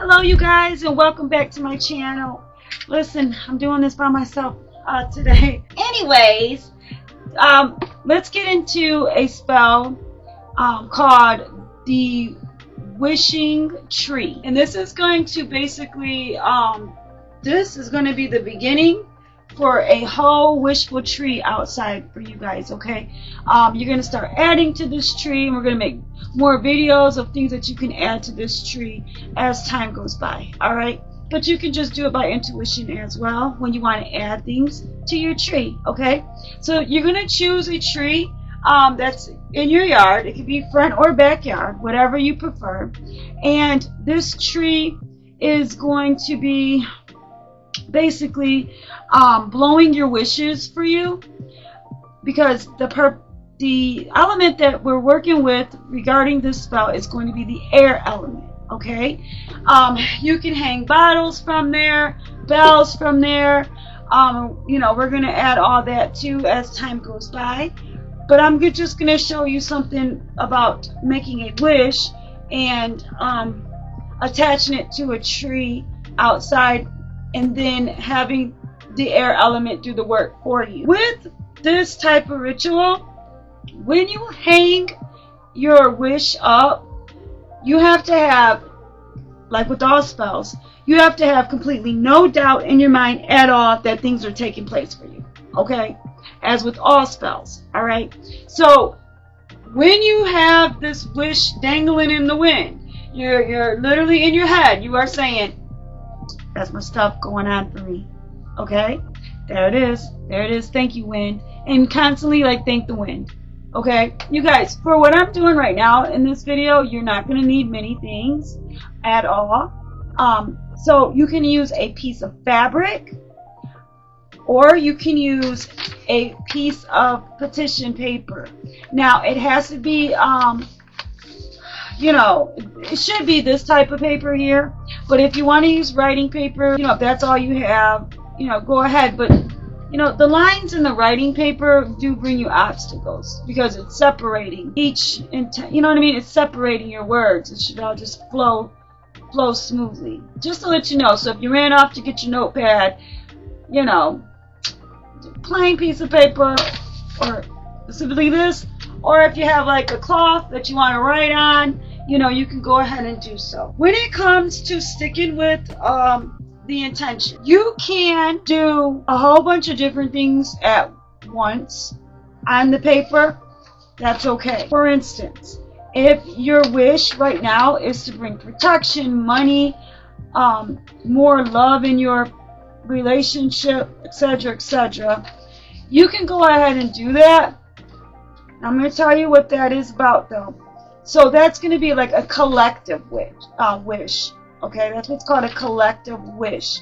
Hello you guys, and welcome back to my channel. Listen, I'm doing this by myself today. Anyways, let's get into a spell called the Wishing Tree. And this is going to basically, this is going to be the beginning for a whole wishful tree outside for you guys, okay? You're going to start adding to this tree, and we're going to make more videos of things that you can add to this tree as time goes by, alright? But you can just do it by intuition as well when you want to add things to your tree, okay? So you're going to choose a tree that's in your yard. It could be front or backyard, whatever you prefer. And this tree is going to be basically blowing your wishes for you, because the element that we're working with regarding this spell is going to be the air element, okay? You can hang bottles from there, bells from there, you know, we're going to add all that too as time goes by. But I'm just going to show you something about making a wish and attaching it to a tree outside, and then having the air element do the work for you. With this type of ritual, when you hang your wish up, you have to have, like with all spells, you have to have completely no doubt in your mind at all that things are taking place for you, okay? As with all spells, alright? So, when you have this wish dangling in the wind, you're literally in your head, you are saying, that's my stuff going on for me, okay? There it is, thank you, wind. And constantly, like, thank the wind. Okay, you guys, for what I'm doing right now in this video, you're not going to need many things at all. So you can use a piece of fabric, or you can use a piece of petition paper. Now, it has to be, you know, it should be this type of paper here. But if you want to use writing paper, you know, if that's all you have, you know, go ahead. But you know, the lines in the writing paper do bring you obstacles because it's separating each, you know what I mean? It's separating your words. It should all just flow smoothly. Just to let you know. So if you ran off to get your notepad, you know, plain piece of paper, or specifically this, or if you have like a cloth that you want to write on, you know, you can go ahead and do so. When it comes to sticking with the intention, you can do a whole bunch of different things at once on the paper. That's okay. For instance, if your wish right now is to bring protection, money, more love in your relationship, etc., etc., you can go ahead and do that. I'm going to tell you what that is about, though. So that's going to be like a collective wish. Okay, that's what's called a collective wish.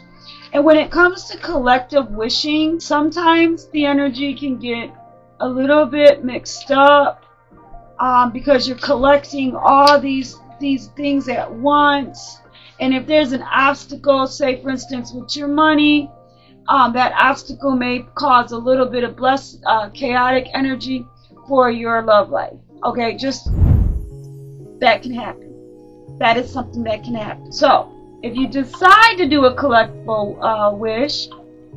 And when it comes to collective wishing, sometimes the energy can get a little bit mixed up because you're collecting all these things at once. And if there's an obstacle, say for instance with your money, that obstacle may cause a little bit of chaotic energy for your love life. Okay, just that can happen. That is something that can happen. So, if you decide to do a collectible wish,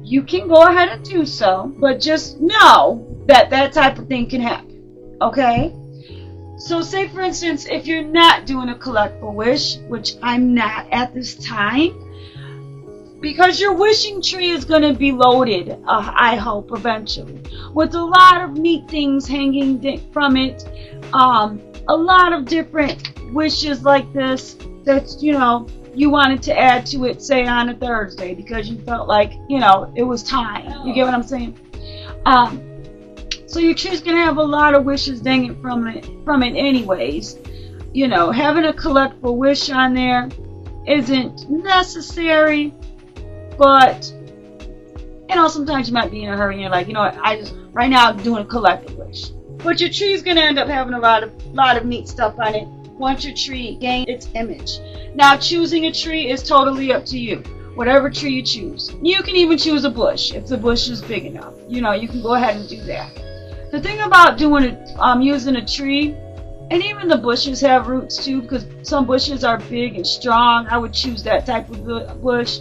you can go ahead and do so, but just know that that type of thing can happen. Okay? So, say for instance, if you're not doing a collectible wish, which I'm not at this time, because your wishing tree is going to be loaded, I hope, eventually, with a lot of neat things hanging from it, a lot of different wishes like this that, you know, you wanted to add to it, say on a Thursday, because you felt like, you know, it was time. You get what I'm saying? So your tree's going to have a lot of wishes dangling from it anyways. You know, having a collectible wish on there isn't necessary, but, you know, sometimes you might be in a hurry and you're like, you know what, right now I'm doing a collectible wish. But your tree's going to end up having a lot of neat stuff on it once your tree gains its image. Now, choosing a tree is totally up to you. Whatever tree you choose. You can even choose a bush if the bush is big enough. You know, you can go ahead and do that. The thing about doing it, using a tree And even the bushes have roots too, because some bushes are big and strong. I would choose that type of bush.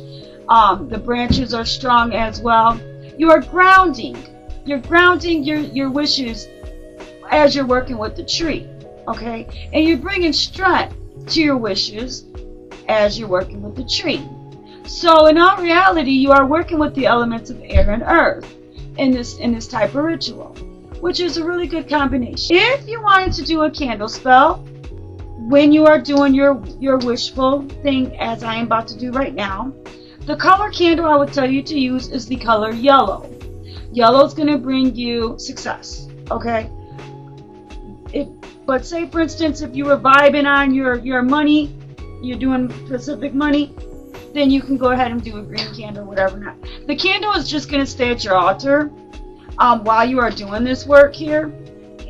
The branches are strong as well. You are grounding. You're grounding your wishes as you're working with the tree, okay? And you're bringing strength to your wishes as you're working with the tree. So in all reality, you are working with the elements of air and earth in this type of ritual, which is a really good combination. If you wanted to do a candle spell when you are doing your wishful thing, as I am about to do right now, the color candle I would tell you to use is the color yellow. Yellow is going to bring you success, okay? But say for instance, if you were vibing on your money, you're doing Pacific money, then you can go ahead and do a green candle, whatever not. The candle is just going to stay at your altar while you are doing this work here,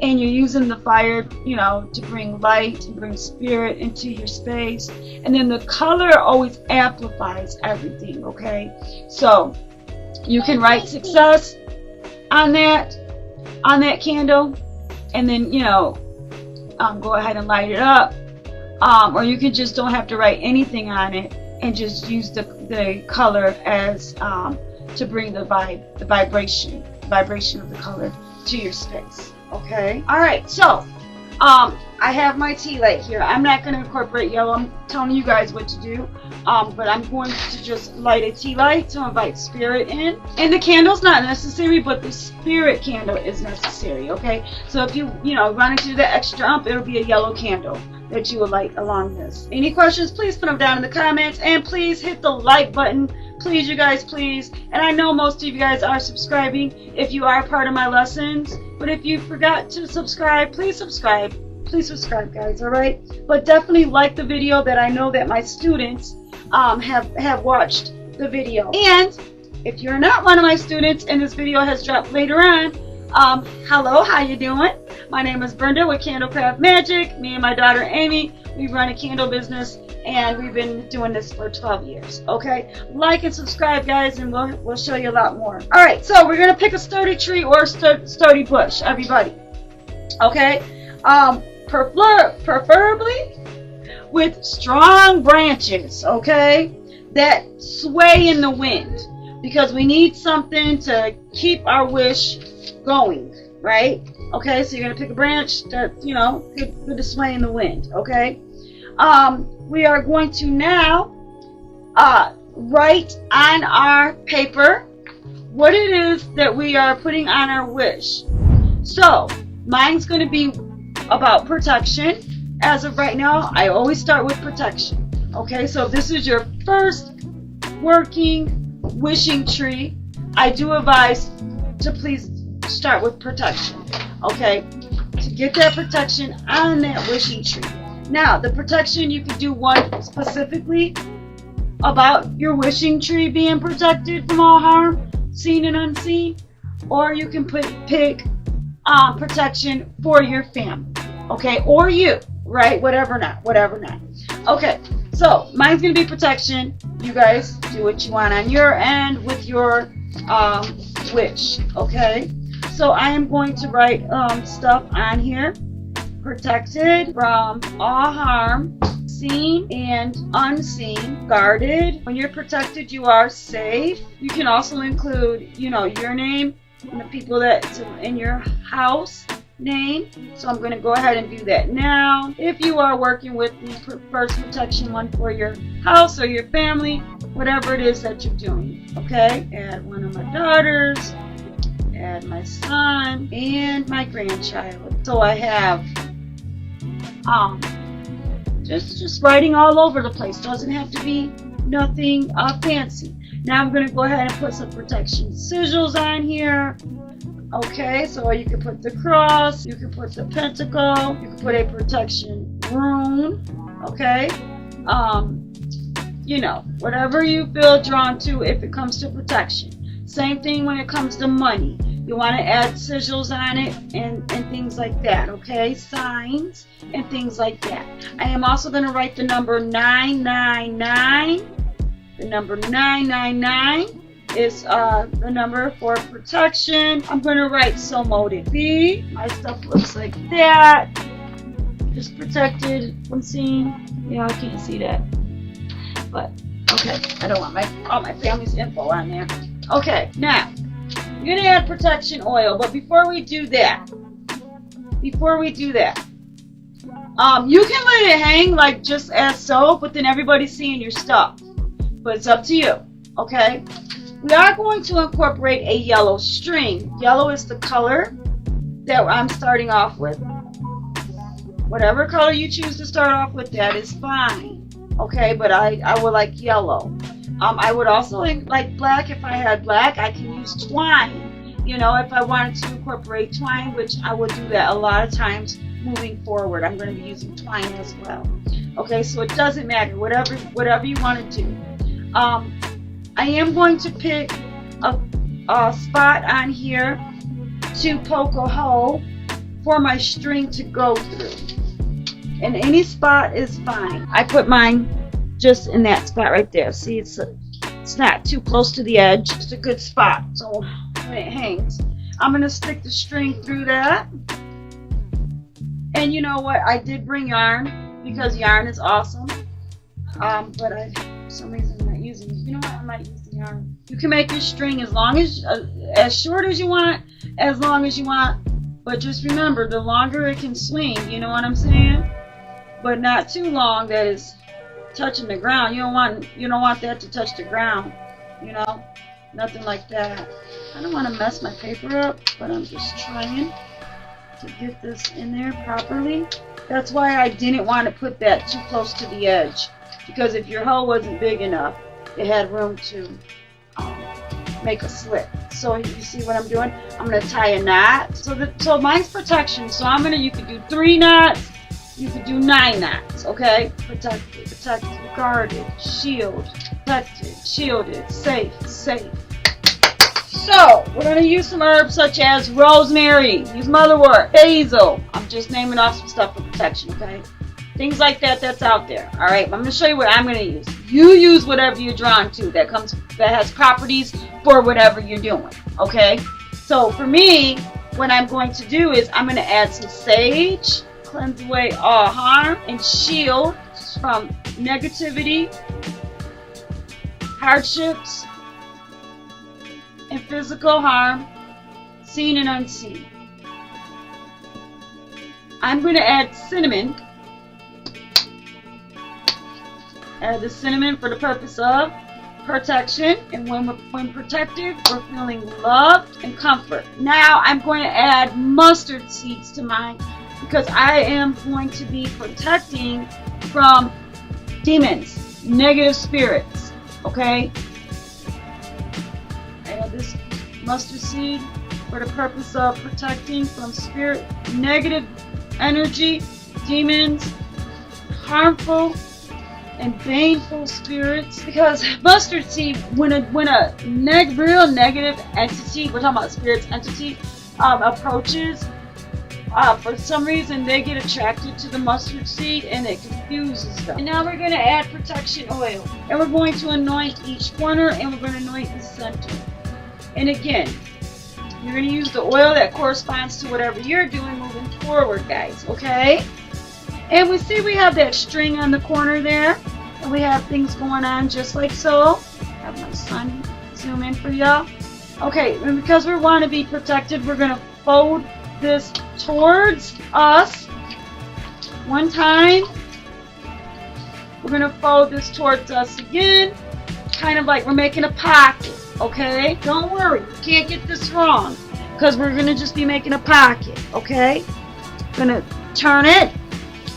and you're using the fire, to bring light and bring spirit into your space. And then the color always amplifies everything, okay? So you can write success on that candle, and then go ahead and light it up, or you can just don't have to write anything on it and just use the color as to bring the vibration of the color to your space. Okay. All right. So I have my tea light here. I'm not going to incorporate yellow. I'm telling you guys what to do. But I'm going to just light a tea light to invite spirit in. And the candle's not necessary, but the spirit candle is necessary. Okay. So if you run into the extra ump, it'll be a yellow candle that you will light along this. Any questions, please put them down in the comments, and please hit the like button. Please, you guys, please. And I know most of you guys are subscribing if you are part of my lessons, but if you forgot to subscribe, please subscribe. Please subscribe, guys, all right? But definitely like the video, that I know that my students have watched the video. And if you're not one of my students and this video has dropped later on, hello, how you doing? My name is Brenda with Candlecraft Magic. Me and my daughter Amy, we run a candle business, and we've been doing this for 12 years. Okay, like and subscribe, guys, and we'll show you a lot more. All right, so we're gonna pick a sturdy tree or a sturdy bush, everybody. Okay, preferably with strong branches. Okay, that sway in the wind, because we need something to keep our wish going, right? Okay, so you're going to pick a branch that, good to sway in the wind, okay? We are going to now write on our paper what it is that we are putting on our wish. So, mine's going to be about protection. As of right now, I always start with protection, okay? So if this is your first working wishing tree, I do advise to please start with protection, okay, to get that protection on that wishing tree. Now, the protection, you can do one specifically about your wishing tree being protected from all harm, seen and unseen, or you can pick protection for your family, okay, or you, right, whatever not. Okay, so mine's gonna be protection. You guys do what you want on your end with your wish, okay? So I am going to write stuff on here. Protected from all harm, seen and unseen, guarded. When you're protected, you are safe. You can also include, your name and the people that's in your house name. So I'm going to go ahead and do that now. If you are working with the first protection one for your house or your family, whatever it is that you're doing, okay? Add one of my daughters, add my son, and my grandchild. So I have just writing all over the place. Doesn't have to be nothing fancy. Now I'm going to go ahead and put some protection sigils on here. Okay, so you can put the cross, you can put the pentacle, you can put a protection rune, okay? Whatever you feel drawn to if it comes to protection. Same thing when it comes to money. You want to add sigils on it and things like that, okay? Signs and things like that. I am also going to write the number 999. The number 999 is the number for protection. I'm going to write so molded be. My stuff looks like that. It's protected from seeing. Yeah, I can't see that. But, okay. I don't want all my family's info on there. Okay, now, you're going to add protection oil. But before we do that, you can let it hang like just as so, but then everybody's seeing your stuff. But it's up to you, okay? We are going to incorporate a yellow string. Yellow is the color that I'm starting off with. Whatever color you choose to start off with, that is fine. Okay, but I would like yellow. I would also like black. If I had black, I can use twine. You know, if I wanted to incorporate twine, which I would do that a lot of times moving forward. I'm going to be using twine as well. Okay, so it doesn't matter. Whatever you want to do. I am going to pick a spot on here to poke a hole for my string to go through. And any spot is fine. I put mine just in that spot right there. See, it's not too close to the edge. It's a good spot. So when it hangs, I'm going to stick the string through that. And you know what? I did bring yarn because yarn is awesome. But for some reason I'm not using it. You know what? I might use the yarn. You can make your string as short as you want, as long as you want. But just remember, the longer it can swing, you know what I'm saying? But not too long that is touching the ground. You don't want that to touch the ground. You know, nothing like that. I don't want to mess my paper up, but I'm just trying to get this in there properly. That's why I didn't want to put that too close to the edge, because if your hole wasn't big enough, it had room to make a slit. So you see what I'm doing? I'm going to tie a knot. So mine's protection. So you could do 3 knots. You could do 9 knots. Okay? Protected, guarded, protected, shielded, safe. So we're going to use some herbs such as rosemary, use motherwort, basil. I'm just naming off some stuff for protection. Okay? Things like that that's out there. All right, I'm going to show you what I'm going to use. You use whatever you're drawn to that has properties for whatever you're doing. Okay? So for me, what I'm going to do is I'm going to add some sage, cleanse away all harm, and shield from negativity, hardships, and physical harm, seen and unseen. I'm going to add cinnamon. Add the cinnamon for the purpose of protection, and when protected, we're feeling loved and comfort. Now I'm going to add mustard seeds to mine because I am going to be protecting from demons, negative spirits. Okay? I add this mustard seed for the purpose of protecting from spirit, negative energy, demons, harmful and baneful spirits, because mustard seed, when a real negative entity, we're talking about spirits entity, approaches, for some reason they get attracted to the mustard seed and it confuses them. And now we're going to add protection oil, and we're going to anoint each corner, and we're going to anoint the center. And again, you're going to use the oil that corresponds to whatever you're doing moving forward, guys. Okay? And we see we have that string on the corner there. And we have things going on just like so. Have my son zoom in for y'all. Okay, and because we want to be protected, we're going to fold this towards us one time. We're going to fold this towards us again. Kind of like we're making a pocket. Okay? Don't worry. You can't get this wrong, because we're going to just be making a pocket. Okay? Going to turn it.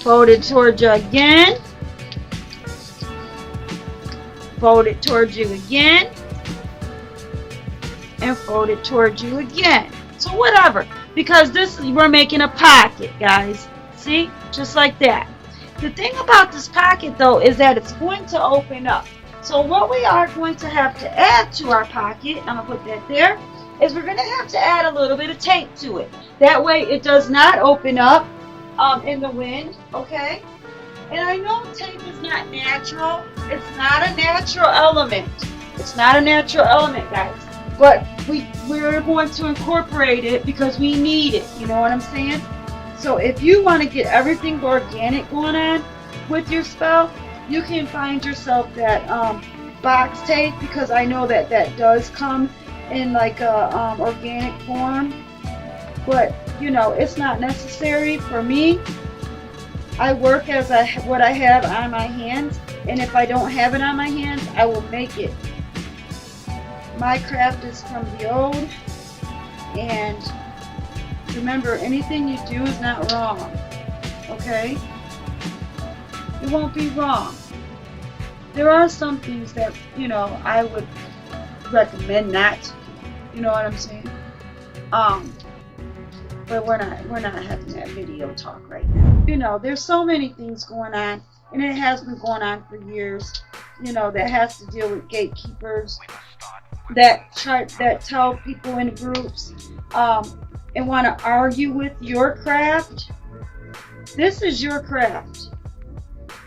Fold it towards you again. Fold it towards you again. And fold it towards you again. So whatever. Because we're making a pocket, guys. See? Just like that. The thing about this pocket, though, is that it's going to open up. So what we are going to have to add to our pocket, I'm going to put that there, is we're going to have to add a little bit of tape to it. That way it does not open up in the wind, okay? And I know tape is not natural. It's not a natural element. It's not a natural element, guys. But we're going to incorporate it because we need it. You know what I'm saying? So if you want to get everything organic going on with your spell, you can find yourself that box tape, because I know that that does come in like a organic form. But you know, it's not necessary for me. I work as what I have on my hands, and if I don't have it on my hands, I will make it. My craft is from the old, and remember, anything you do is not wrong, okay? It won't be wrong. There are some things that, you know, I would recommend not to do. You know what I'm saying? But we're not having that video talk right now. You know, there's so many things going on, and it has been going on for years. You know, that has to deal with gatekeepers that tell people in groups and want to argue with your craft. This is your craft.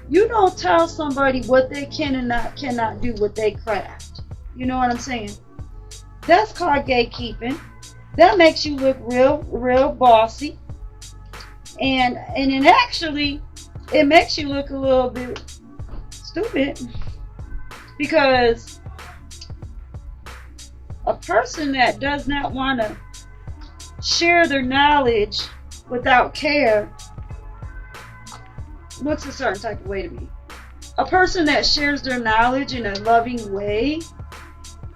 You don't tell somebody what they can and cannot do with their craft. You know what I'm saying? That's called gatekeeping. That makes you look real bossy. And it actually, it makes you look a little bit stupid, because a person that does not want to share their knowledge without care looks a certain type of way to me. A person that shares their knowledge in a loving way,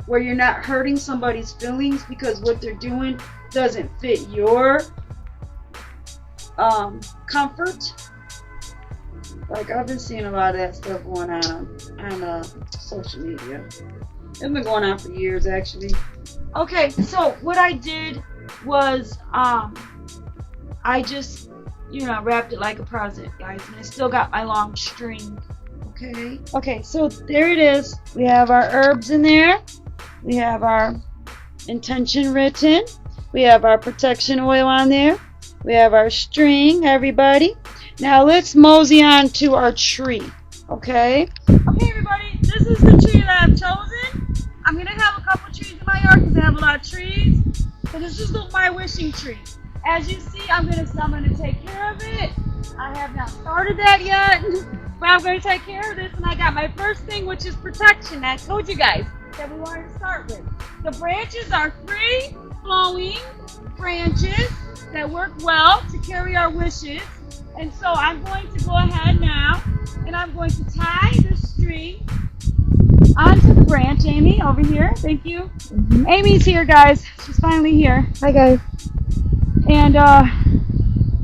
where you're not hurting somebody's feelings because what they're doing doesn't fit your comfort. Like, I've been seeing a lot of that stuff going on social media. It's been going on for years, actually. Okay, so what I did was I just, you know, wrapped it like a present, guys, and I still got my long string. Okay, so there it is. We have our herbs in there. We have our intention written. We have our protection oil on there. We have our string, everybody. Now let's mosey on to our tree. Okay, everybody, this is the tree that I've chosen. I'm going to have a couple trees in my yard because I have a lot of trees. So this is my wishing tree. As you see, I'm going to take care of it. I have not started that yet, but I'm going to take care of this. And I got my first thing, which is protection. I told you guys that we wanted to start with. The branches are free flowing branches that work well to carry our wishes. And so I'm going to go ahead now, and I'm going to tie the string onto the branch. Amy, over here. Thank you. Mm-hmm. Amy's here, guys. She's finally here. Hi, guys. And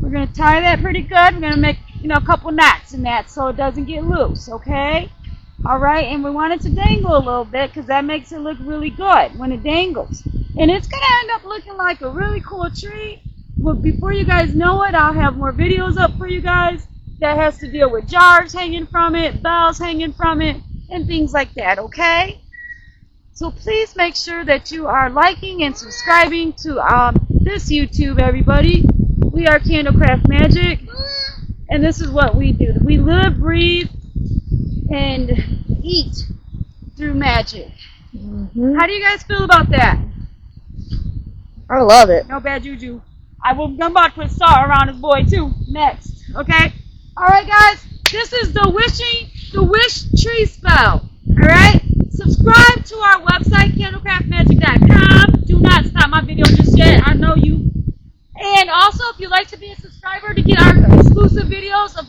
we're going to tie that pretty good. We're going to make, you know, a couple knots in that so it doesn't get loose, okay? All right, and we want it to dangle a little bit because that makes it look really good when it dangles. And it's going to end up looking like a really cool tree. Well, before you guys know it, I'll have more videos up for you guys that has to deal with jars hanging from it, bells hanging from it, and things like that, okay? So please make sure that you are liking and subscribing to this YouTube, everybody. We are Candlecraft Magic, and this is what we do. We live, breathe, and eat through magic. Mm-hmm. How do you guys feel about that? I love it. No bad juju. I'm about to put salt around this boy too. Next, okay? All right, guys. This is the wish tree spell. All right. Subscribe to our website, candlecraftmagic.com. Do not stop my video just yet. I know you. And also, if you'd like to be a subscriber to get our exclusive videos of